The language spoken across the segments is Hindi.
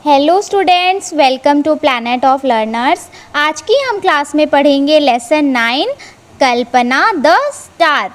Hello students, welcome to planet of learners. आज की हम क्लास में पढ़ेंगे lesson 9 Kalpana the star.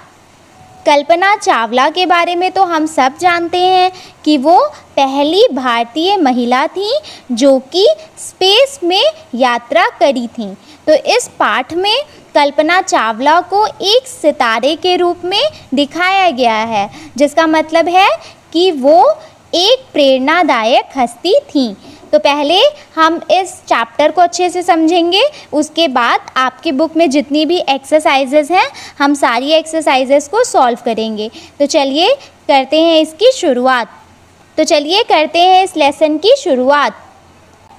Kalpana Chawla के बारे में तो हम सब जानते हैं कि वो पहली भारतीय महिला थी जो कि स्पेस में यात्रा करी थी। तो इस पाठ में कल्पना चावला को एक सितारे के रूप में दिखाया गया है, जिसका मतलब है कि वो एक प्रेरणादायक हस्ती थी। तो पहले हम इस चैप्टर को अच्छे से समझेंगे, उसके बाद आपकी बुक में जितनी भी एक्सरसाइजेस हैं हम सारी एक्सरसाइजेस को सॉल्व करेंगे। तो चलिए करते हैं इसकी लेसन की शुरुआत।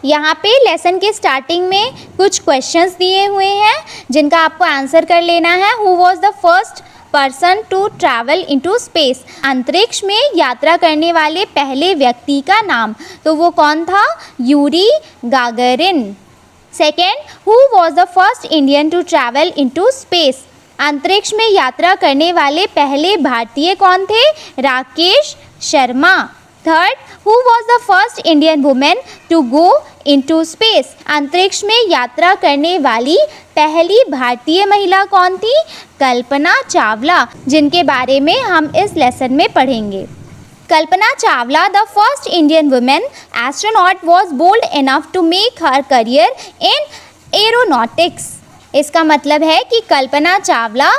यहाँ पे लेसन के स्टार्टिंग में कुछ क्वेश्चंस दिए हुए हैं जिनका आपको आंसर कर लेना है। Who was the first person to travel into space? अंतरिक्ष में यात्रा करने वाले पहले व्यक्ति का नाम, तो वो कौन था? Yuri Gagarin. Second, who was the first Indian to travel into space? अंतरिक्ष में यात्रा करने वाले पहले भारतीय कौन थे? Rakesh Sharma. Third, who was the first Indian women to go into space? अंतरिक्ष में यात्रा करने वाली पहली भारतीय महिला कौन थी? कल्पना चावला, जिनके बारे में हम इस लेसन में पढ़ेंगे। Kalpana Chawla, the first Indian women astronaut, was bold enough to make her career in aeronautics. इसका मतलब है कि कल्पना चावला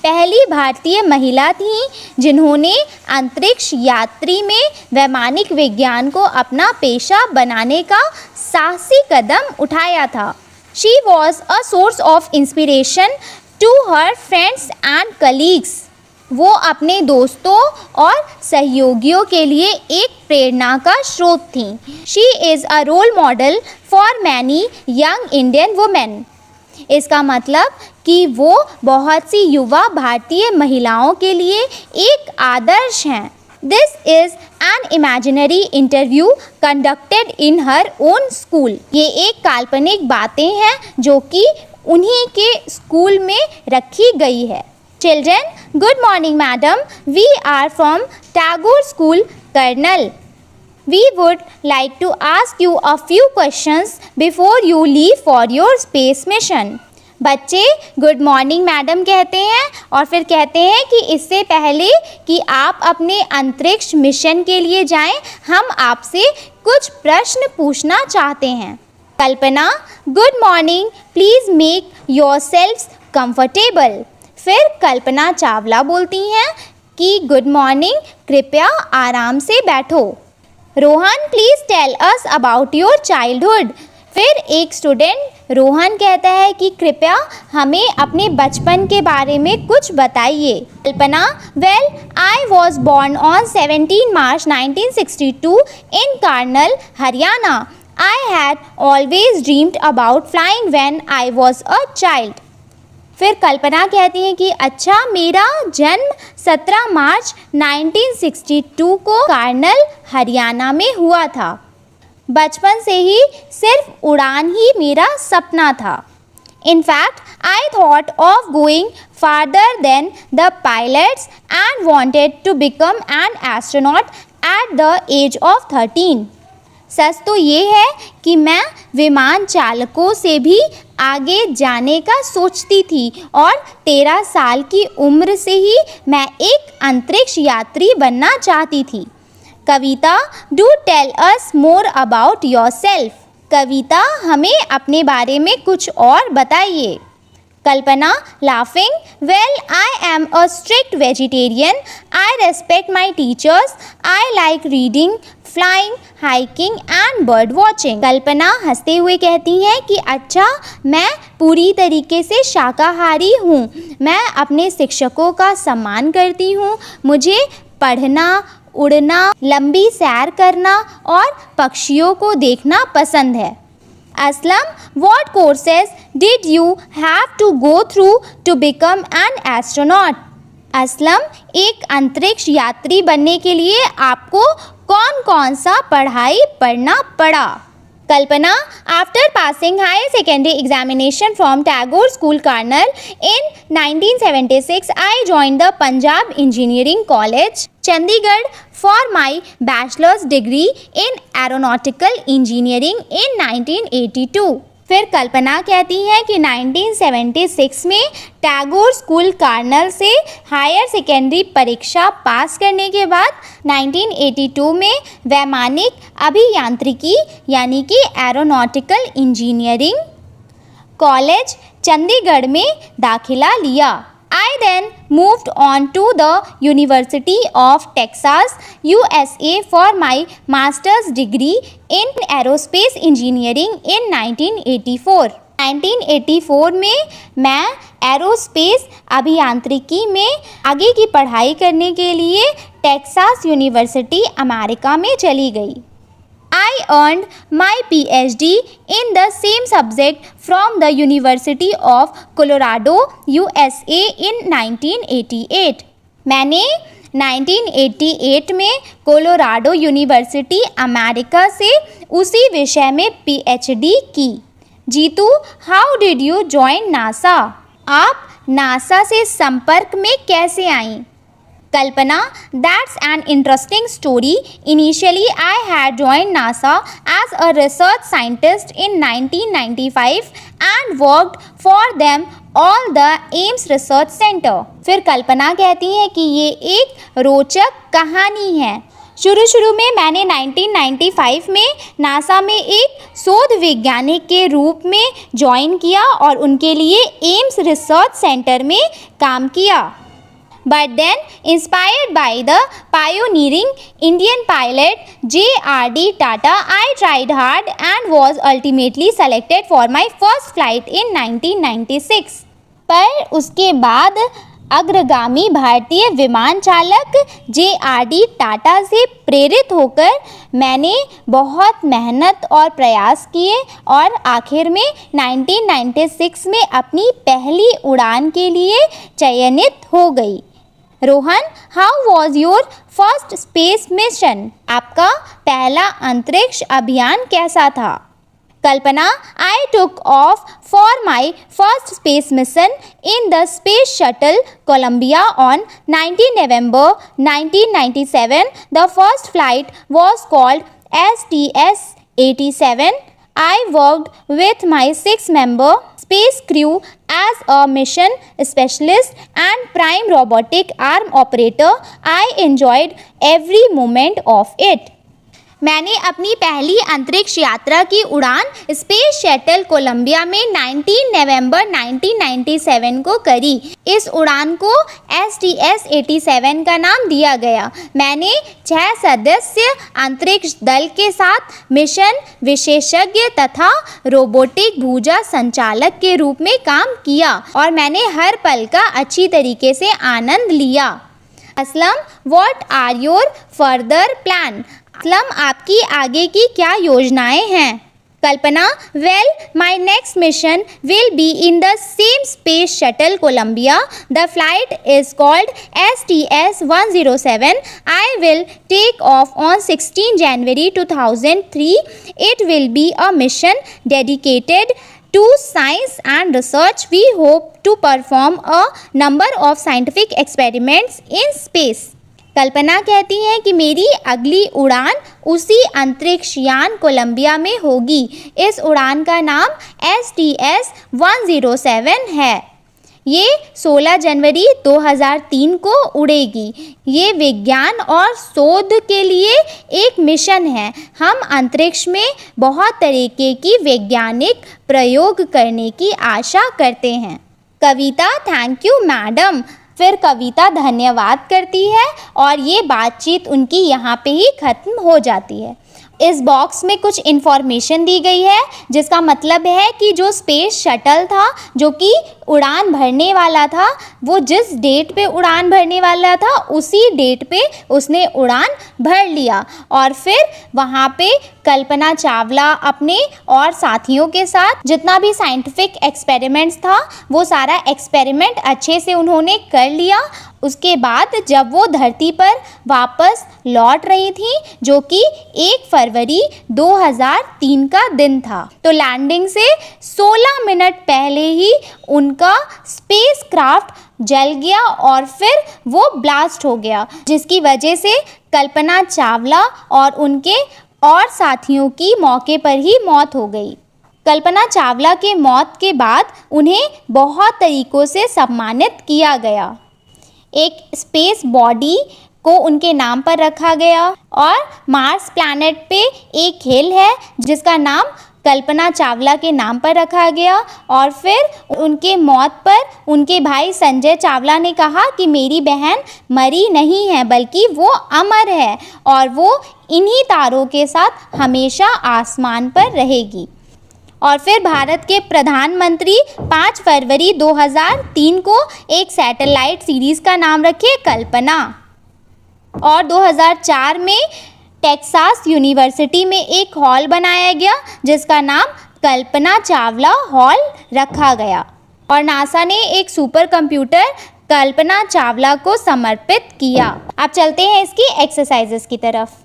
पहली भारतीय महिला थी जिन्होंने अंतरिक्ष यात्री में वैमानिक विज्ञान को अपना पेशा बनाने का साहसी कदम उठाया था। She was a source of inspiration to her friends and colleagues. वो अपने दोस्तों और सहयोगियों के लिए एक प्रेरणा का स्रोत थी। She is a role model for many young Indian women. इसका मतलब कि वो बहुत सी युवा भारतीय महिलाओं के लिए एक आदर्श हैं। This is an imaginary interview conducted in her own school. ये एक काल्पनिक बातें हैं जो कि उन्हीं के स्कूल में रखी गई है। Children, good morning madam. We are from Tagore School, Karnal. We would like to ask you a few questions before you leave for your space mission. बच्चे गुड मॉर्निंग मैडम कहते हैं और फिर कहते हैं कि इससे पहले कि आप अपने अंतरिक्ष मिशन के लिए जाएं, हम आपसे कुछ प्रश्न पूछना चाहते हैं। Kalpana, good morning, please make yourselves comfortable. फिर कल्पना चावला बोलती हैं कि गुड मॉर्निंग, कृपया आराम से बैठो। Rohan, please tell us about your childhood. फिर एक स्टूडेंट रोहन कहता है कि कृपया हमें अपने बचपन के बारे में कुछ बताइए। Kalpana, well I was born on 17 March 1962 in Karnal, Haryana. I had always dreamed about flying when I was a child. फिर कल्पना कहती है कि अच्छा, मेरा जन्म 17 मार्च 1962 को कार्नल, हरियाणा में हुआ था। बचपन से ही सिर्फ उड़ान ही मेरा सपना था। In fact, I thought of going farther than the pilots and wanted to become an astronaut at the age of 13. सच तो ये है कि मैं विमान चालकों से भी आगे जाने का सोचती थी और 13 साल की उम्र से ही मैं एक अंतरिक्ष यात्री बनना चाहती थी। Kavita, do tell us more about yourself. Kavita, हमें अपने बारे में कुछ और बताइए। Kalpana, laughing, well I am a strict vegetarian. I respect my teachers. I like reading, flying, hiking and bird watching. Kalpana हंसते हुए कहती हैं कि अच्छा, मैं पूरी तरीके से शाकाहारी हूँ। मैं अपने शिक्षकों का सम्मान करती हूँ। मुझे पढ़ना, उड़ना, लंबी सैर करना और पक्षियों को देखना पसंद है। Aslam, what courses did you have to go through to become an astronaut? Aslam, एक अंतरिक्ष यात्री बनने के लिए आपको कौन कौन सा पढ़ाई पढ़ना पड़ा? Kalpana, after passing higher secondary examination from Tagore School, Karnal in 1976, I joined the Punjab Engineering College, Chandigarh for my bachelor's degree in aeronautical engineering in 1982. फिर कल्पना कहती हैं कि 1976 में टैगोर स्कूल कार्नल से हायर सेकेंडरी परीक्षा पास करने के बाद 1982 में वैमानिक अभियांत्रिकी यानी कि एरोनॉटिकल इंजीनियरिंग कॉलेज चंडीगढ़ में दाखिला लिया। I then moved on to the University of Texas, USA for my master's degree in aerospace engineering in 1984. 1984 में मैं एरोस्पेस अभियांत्रिकी में आगे की पढ़ाई करने के लिए टेक्सास यूनिवर्सिटी अमेरिका में चली गई। I earned my PhD in the same subject from the University of Colorado, USA in 1988. मैंने 1988 में कोलोराडो यूनिवर्सिटी अमेरिका से उसी विषय में PhD की। Jitu, how did you join NASA? आप नासा से संपर्क में कैसे आईं? Kalpana, that's an interesting story. Initially, I had joined NASA as a research scientist in 1995 and worked for them all the Ames Research Center. फिर कल्पना कहती है कि ये एक रोचक कहानी है। शुरू में मैंने 1995 में नासा में एक शोध वैज्ञानिक के रूप में ज्वाइन किया और उनके लिए एम्स रिसर्च सेंटर में काम किया। But then, inspired by the pioneering Indian pilot J.R.D. Tata, I tried hard and was ultimately selected for my first flight in 1996. पर उसके बाद अग्रगामी भारतीय विमान चालक J.R.D. टाटा से प्रेरित होकर मैंने बहुत मेहनत और प्रयास किए और आखिर में 1996 में अपनी पहली उड़ान के लिए चयनित हो गई। Rohan, how was your first space mission? आपका पहला अंतरिक्ष अभियान कैसा था? Kalpana, I took off for my first space mission in the space shuttle Columbia on 19 November 1997. The first flight was called STS-87. I worked with my 6-member space crew as a mission specialist and prime robotic arm operator. I enjoyed every moment of it. मैंने अपनी पहली अंतरिक्ष यात्रा की उड़ान स्पेस शटल कोलंबिया में 19 नवंबर 1997 को करी। इस उड़ान को STS-87 का नाम दिया गया। मैंने 6 सदस्य अंतरिक्ष दल के साथ मिशन विशेषज्ञ तथा रोबोटिक भुजा संचालक के रूप में काम किया और मैंने हर पल का अच्छी तरीके से आनंद लिया। Aslam, what are your further plan? Aslam, आपकी आगे की क्या योजनाएं हैं? Kalpana, well, my next mission will be in the same space shuttle Columbia. The flight is called STS-107. I will take off on 16 January 2003. It will be a mission dedicated to science and research. We hope to perform a number of scientific experiments in space. कल्पना कहती हैं कि मेरी अगली उड़ान उसी अंतरिक्ष यान कोलंबिया में होगी। इस उड़ान का नाम STS-107 है। ये 16 जनवरी 2003 को उड़ेगी। ये विज्ञान और शोध के लिए एक मिशन है। हम अंतरिक्ष में बहुत तरीके की वैज्ञानिक प्रयोग करने की आशा करते हैं। कविता, थैंक यू मैडम। फिर कविता धन्यवाद करती है और ये बातचीत उनकी यहाँ पे ही ख़त्म हो जाती है। इस बॉक्स में कुछ इन्फॉर्मेशन दी गई है जिसका मतलब है कि जो स्पेस शटल था जो कि उड़ान भरने वाला था, वो जिस डेट पे उड़ान भरने वाला था उसी डेट पे उसने उड़ान भर लिया और फिर वहाँ पे कल्पना चावला अपने और साथियों के साथ जितना भी साइंटिफिक एक्सपेरिमेंट्स था वो सारा एक्सपेरिमेंट अच्छे से उन्होंने कर लिया। उसके बाद जब वो धरती पर वापस लौट रही थी जो कि 1 फरवरी 2003 का दिन था, तो लैंडिंग से 16 मिनट पहले ही उनका स्पेसक्राफ्ट जल गया और फिर वो ब्लास्ट हो गया, जिसकी वजह से कल्पना चावला और उनके और साथियों की मौके पर ही मौत हो गई। कल्पना चावला के मौत के बाद उन्हें बहुत तरीक़ों से सम्मानित किया गया। एक स्पेस बॉडी को उनके नाम पर रखा गया और मार्स प्लैनेट पे एक हिल है जिसका नाम कल्पना चावला के नाम पर रखा गया। और फिर उनके मौत पर उनके भाई संजय चावला ने कहा कि मेरी बहन मरी नहीं है बल्कि वो अमर है और वो इन्हीं तारों के साथ हमेशा आसमान पर रहेगी। और फिर भारत के प्रधानमंत्री 5 फरवरी 2003 को एक सैटेलाइट सीरीज़ का नाम रखे कल्पना। और 2004 में टेक्सास यूनिवर्सिटी में एक हॉल बनाया गया जिसका नाम कल्पना चावला हॉल रखा गया। और नासा ने एक सुपर कंप्यूटर कल्पना चावला को समर्पित किया। अब चलते हैं इसकी एक्सरसाइजेस की तरफ।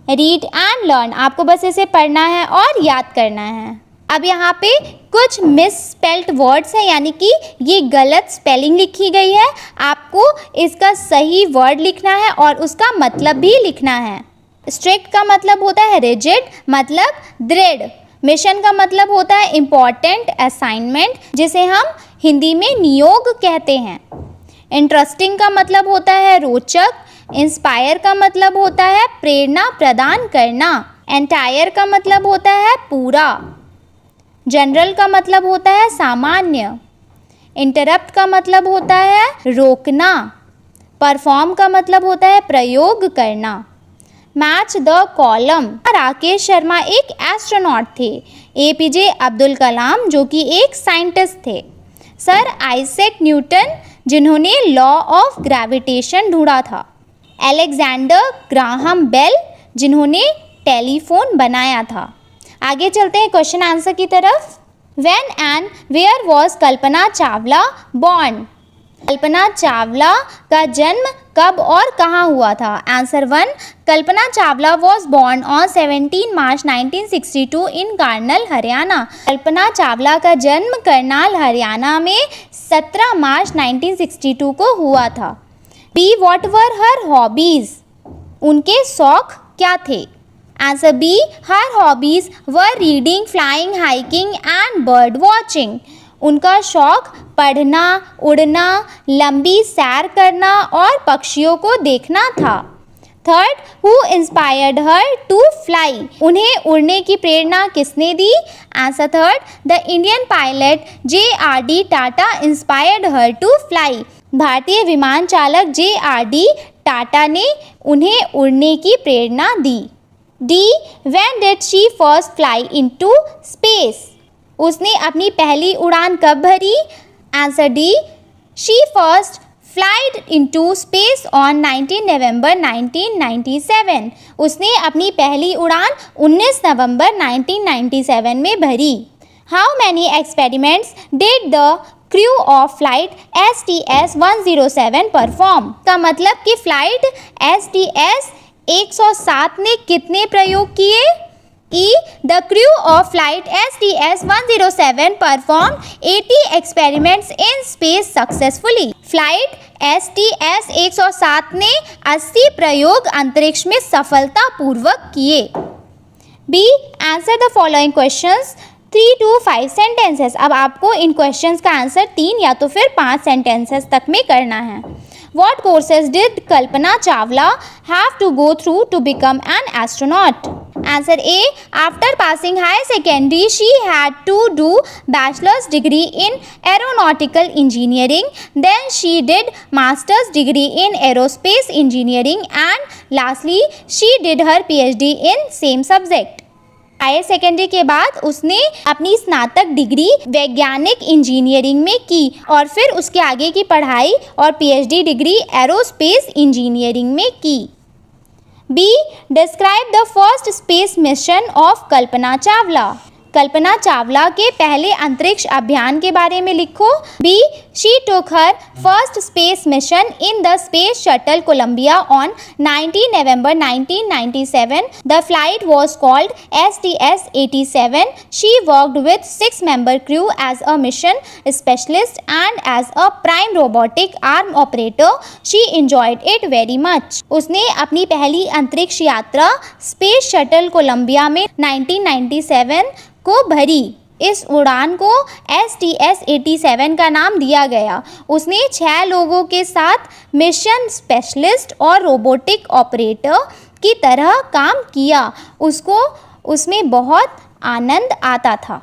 रीड एंड लर्न, आपको बस इसे पढ़ना है और याद करना है। अब यहाँ पे कुछ मिसस्पेल्ड वर्ड्स हैं, यानी कि ये गलत स्पेलिंग लिखी गई है। आपको इसका सही वर्ड लिखना है और उसका मतलब भी लिखना है। स्ट्रिक्ट का मतलब होता है रिजिड, मतलब दृढ़। मिशन का मतलब होता है इम्पॉर्टेंट असाइनमेंट, जिसे हम हिंदी में नियोग कहते हैं। इंटरेस्टिंग का मतलब होता है रोचक। इंस्पायर का मतलब होता है प्रेरणा प्रदान करना। एंटायर का मतलब होता है पूरा। जनरल का मतलब होता है सामान्य। इंटरप्ट का मतलब होता है रोकना। परफॉर्म का मतलब होता है प्रयोग करना। Match the column, Rakesh Sharma एक एस्ट्रोनॉट थे। एपीजे अब्दुल कलाम जो कि एक साइंटिस्ट थे। सर आइजैक न्यूटन जिन्होंने लॉ ऑफ ग्रेविटेशन ढूंढा था। अलेक्जेंडर ग्राहम बेल जिन्होंने टेलीफोन बनाया था। आगे चलते हैं क्वेश्चन आंसर की तरफ। When and where was Kalpana Chawla born? Kalpana Chawla का जन्म कब और कहाँ हुआ था? Answer 1, Kalpana Chawla was born on 17 March 1962 in Karnal Haryana. Kalpana Chawla का जन्म करनाल हरियाणा में 17 मार्च 1962 को हुआ था। B, what were her hobbies? उनके शौक क्या थे? Answer B, her hobbies were reading, flying, hiking and bird watching. उनका शौक पढ़ना, उड़ना, लंबी सैर करना और पक्षियों को देखना था। Third, who inspired her to fly? उन्हें उड़ने की प्रेरणा किसने दी? Answer third, the Indian pilot JRD Tata inspired her to fly. भारतीय विमान चालक JRD टाटा ने उन्हें उड़ने की प्रेरणा दी। D, when did she first fly into space? उसने अपनी पहली उड़ान कब भरी? Answer D, she first flied into space on 19 November 1997। उसने अपनी पहली उड़ान 19 नवंबर 1997 में भरी। How many experiments did the crew of flight STS-107 perform? का मतलब कि फ्लाइट STS-107 ने कितने प्रयोग किए? E, the crew of flight STS-107 performed 80 experiments in space successfully. Flight STS-107 ने 80 प्रयोग अंतरिक्ष में सफलतापूर्वक किए। B, answer the following questions 3 to 5 sentences। अब आपको इन क्वेश्चंस का आंसर 3 या तो फिर 5 सेंटेंसेस तक में करना है। What courses did Kalpana Chawla have to go through to become an astronaut? Answer A, after passing high secondary she had to do bachelor's degree in aeronautical engineering, then she did master's degree in aerospace engineering and lastly she did her PhD in same subject। Higher secondary के बाद उसने अपनी स्नातक डिग्री वैज्ञानिक इंजीनियरिंग में की और फिर उसके आगे की पढ़ाई और PhD डिग्री एरोस्पेस इंजीनियरिंग में की। B, describe the first space mission of Kalpana Chawla. Kalpana Chawla के पहले अंतरिक्ष अभियान के बारे में लिखो। B, she took her first space mission in the space shuttle Columbia on 19 November 1997. The flight was called STS-87. She worked with 6-member crew as a mission specialist and as a prime robotic arm operator. She enjoyed it very much. उसने अपनी पहली अंतरिक्ष यात्रा स्पेस शटल कोलंबिया में 1997 को भरी। इस उड़ान को STS-87 का नाम दिया गया। उसने 6 लोगों के साथ मिशन स्पेशलिस्ट और रोबोटिक ऑपरेटर की तरह काम किया। उसको उसमें बहुत आनंद आता था।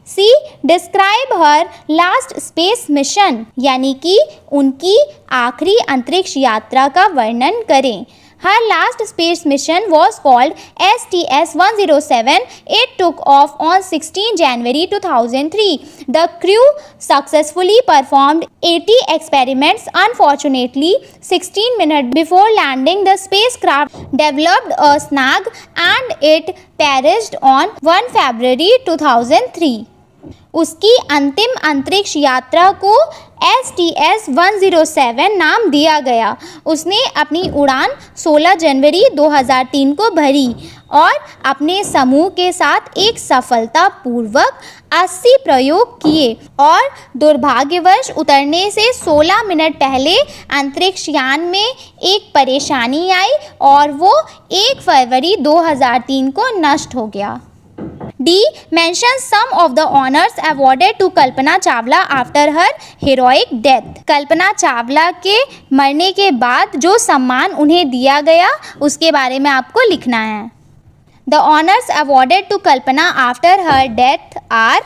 C, describe her last space mission, यानी कि उनकी आखिरी अंतरिक्ष यात्रा का वर्णन करें। Her last space mission was called STS-107. It took off on 16 January 2003. The crew successfully performed 80 experiments. Unfortunately, 16 minutes before landing, the spacecraft developed a snag and it perished on 1 February 2003. उसकी अंतिम अंतरिक्ष यात्रा को STS-107 नाम दिया गया। उसने अपनी उड़ान 16 जनवरी 2003 को भरी और अपने समूह के साथ एक सफलतापूर्वक 80 प्रयोग किए और दुर्भाग्यवश उतरने से 16 मिनट पहले अंतरिक्ष यान में एक परेशानी आई और वो 1 फरवरी 2003 को नष्ट हो गया। D, mention some of the honors awarded to Kalpana Chawla after her heroic death. कल्पना चावला के मरने के बाद जो सम्मान उन्हें दिया गया उसके बारे में आपको लिखना है। The honors awarded to Kalpana after her death are,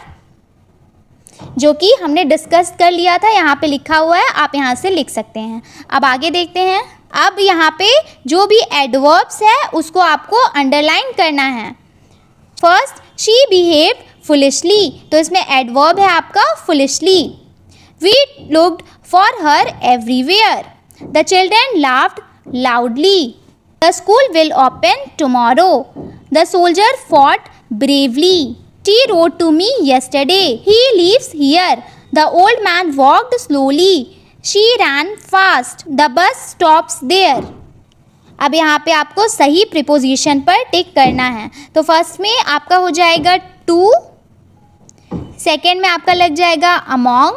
जो कि हमने डिस्कस कर लिया था, यहाँ पे लिखा हुआ है, आप यहाँ से लिख सकते हैं। अब आगे देखते हैं। अब यहाँ पे जो भी एडवर्ब्स है उसको आपको अंडरलाइन करना है। फर्स्ट, शी बिहेव्ड फुलिशली, तो इसमें एडवर्ब है आपका foolishly. We looked for her everywhere. The children laughed loudly. The school will open tomorrow. The soldier fought bravely. She wrote to me yesterday. He lives here. The old man walked slowly. She ran fast. The bus stops there. अब यहाँ पे आपको सही प्रीपोजिशन पर टिक करना है। तो फर्स्ट में आपका हो जाएगा टू, सेकेंड में आपका लग जाएगा अमॉन्ग,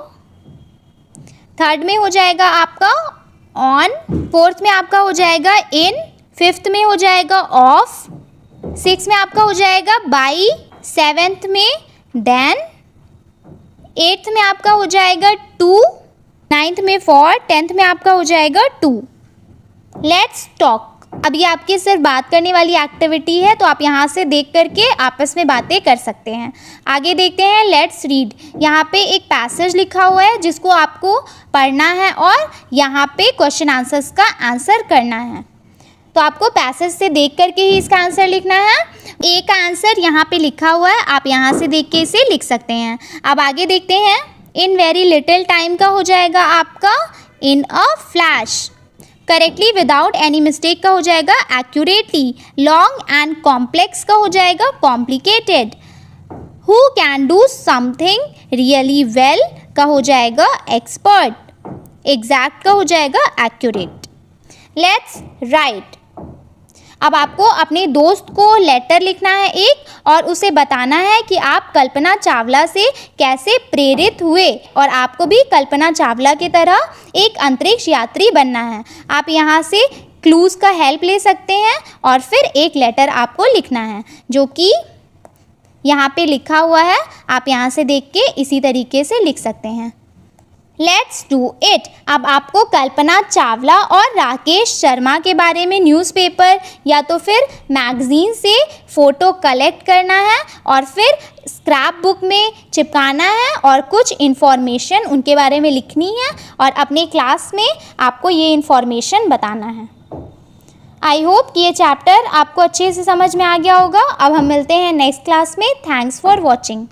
थर्ड में हो जाएगा आपका ऑन, फोर्थ में आपका हो जाएगा इन, फिफ्थ में हो जाएगा ऑफ, सिक्स में आपका हो जाएगा बाई, सेवेंथ में देन, एट्थ में आपका हो जाएगा टू, नाइन्थ में फॉर, टेंथ में आपका हो जाएगा टू। Let's talk. अब ये आपकी सिर्फ बात करने वाली एक्टिविटी है, तो आप यहाँ से देख करके आपस में बातें कर सकते हैं। आगे देखते हैं, लेट्स रीड। यहाँ पे एक पैसेज लिखा हुआ है जिसको आपको पढ़ना है और यहाँ पे क्वेश्चन आंसर्स का आंसर करना है। तो आपको पैसेज से देख करके ही इसका आंसर लिखना है। ए का आंसर यहाँ पे लिखा हुआ है, आप यहाँ से देख के इसे लिख सकते हैं। अब आगे देखते हैं, इन वेरी लिटिल टाइम का हो जाएगा आपका in a flash. Correctly without any mistake का हो जाएगा एक्यूरेटली। लॉन्ग एंड कॉम्प्लेक्स का हो जाएगा complicated. Who can do something really well का हो जाएगा एक्सपर्ट। एग्जैक्ट का हो जाएगा एक्यूरेट। Let's write. अब आपको अपने दोस्त को लेटर लिखना है एक, और उसे बताना है कि आप कल्पना चावला से कैसे प्रेरित हुए और आपको भी कल्पना चावला की तरह एक अंतरिक्ष यात्री बनना है। आप यहाँ से क्लूज़ का हेल्प ले सकते हैं और फिर एक लेटर आपको लिखना है जो कि यहाँ पे लिखा हुआ है। आप यहाँ से देख के इसी तरीके से लिख सकते हैं। Let's do it. अब आपको कल्पना चावला और राकेश शर्मा के बारे में न्यूज़पेपर या तो फिर मैगज़ीन से फ़ोटो कलेक्ट करना है और फिर स्क्रैप बुक में चिपकाना है और कुछ इन्फॉर्मेशन उनके बारे में लिखनी है और अपने क्लास में आपको ये इन्फॉर्मेशन बताना है। आई होप कि ये चैप्टर आपको अच्छे से समझ में आ गया होगा। अब हम मिलते हैं नेक्स्ट क्लास में। Thanks for watching.